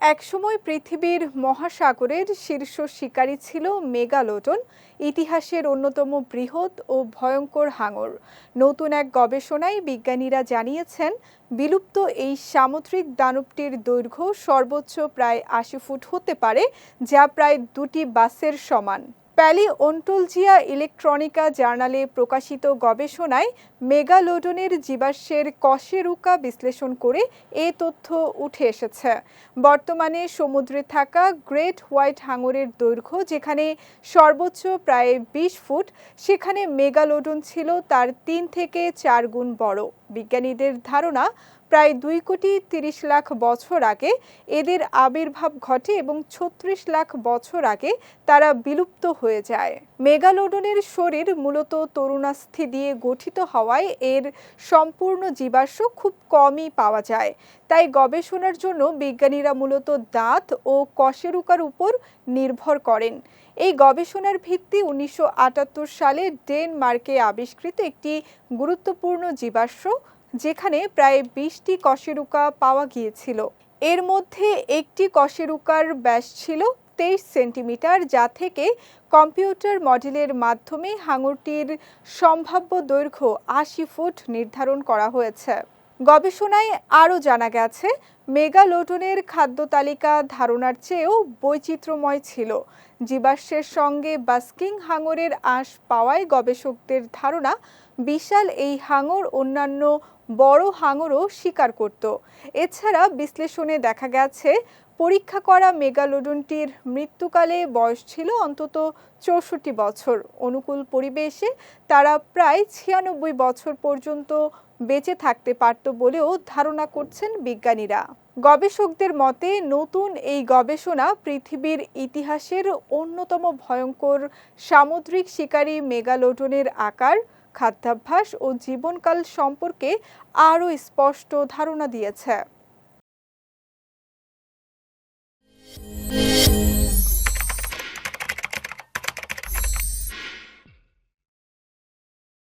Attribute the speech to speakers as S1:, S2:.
S1: একসময় পৃথিবীর মহাসাগরের শীর্ষ শিকারী ছিল মেগালোডন, ইতিহাসের অন্যতম বৃহৎ ও ভয়ঙ্কর হাঙর। নতুন এক গবেষণায় বিজ্ঞানীরা জানিয়েছেন, বিলুপ্ত এই সামুদ্রিক দানবটির দৈর্ঘ্য সর্বোচ্চ প্রায় ৮০ ফুট হতে পারে, যা প্রায় দুটি বাসের সমান। প্যালিওন্টোলজিয়া ইলেকট্রনিকা জার্নালে প্রকাশিত গবেষণায় মেগালোডনের জীবাশ্মের কশেরুকা বিশ্লেষণ করে এ তথ্য উঠে এসেছে। বর্তমানে সমুদ্রে থাকা গ্রেট হোয়াইট হাঙরের দৈর্ঘ্য যেখানে সর্বোচ্চ প্রায় ২০ ফুট, সেখানে মেগালোডন ছিল তার ৩ থেকে ৪ গুণ বড়। বিজ্ঞানীদের ধারণা, প্রায় ২,৩০,০০,০০০ বছর আগে এদের আবির্ভাব ঘটে এবং ৩৬ লাখ বছর আগে তারা বিলুপ্ত হয়ে যায়। মেগালোডনের শরীর মূলত তরুণাস্থি দিয়ে গঠিত হওয়ায় এর সম্পূর্ণ জীবাশ্ম খুব কমই পাওয়া যায়। তাই গবেষণার জন্য বিজ্ঞানীরা মূলত দাঁত ও কশেরুকার উপর নির্ভর করেন। এই গবেষণার ভিত্তি ১৯৭৮ সালে ডেনমার্কে আবিষ্কৃত একটি গুরুত্বপূর্ণ জীবাশ্ম, যেখানে প্রায় ২০টি কশেরুকা পাওয়া গিয়েছিল। এর মধ্যে একটি কশেরুকার ব্যাস ছিল ২৩ সেন্টিমিটার, যা থেকে কম্পিউটার মডেলের মাধ্যমে হাঙরটির সম্ভাব্য দৈর্ঘ্য ৮০ ফুট নির্ধারণ করা হয়েছে। গবেষণায় আরও জানা গেছে, মেগালোডনের খাদ্য তালিকা ধারণার চেয়েও বৈচিত্র্যময় ছিল। জীবাশ্মের সঙ্গে বাস্কিং হাঙরের আঁশ পাওয়ায় গবেষকদের ধারণা, বিশাল এই হাঙর অন্যান্য বড় হাঙরও শিকার করত। এছাড়া বিশ্লেষণে দেখা গেছে, পরীক্ষা করা মেগালোডনটির মৃত্যুকালে বয়স ছিল অন্তত ৬৪ বছর। অনুকূল পরিবেশে তারা প্রায় ৯৬ বছর পর্যন্ত বেঁচে থাকতে পারত বলেও ধারণা করছেন বিজ্ঞানীরা। গবেষকদের মতে, নতুন এই গবেষণা পৃথিবীর ইতিহাসের অন্যতম ভয়ঙ্কর সামুদ্রিক শিকারী মেগালোডনের আকার, খাদ্যাভ্যাস ও জীবনকাল সম্পর্কে আরও স্পষ্ট ধারণা দিয়েছে।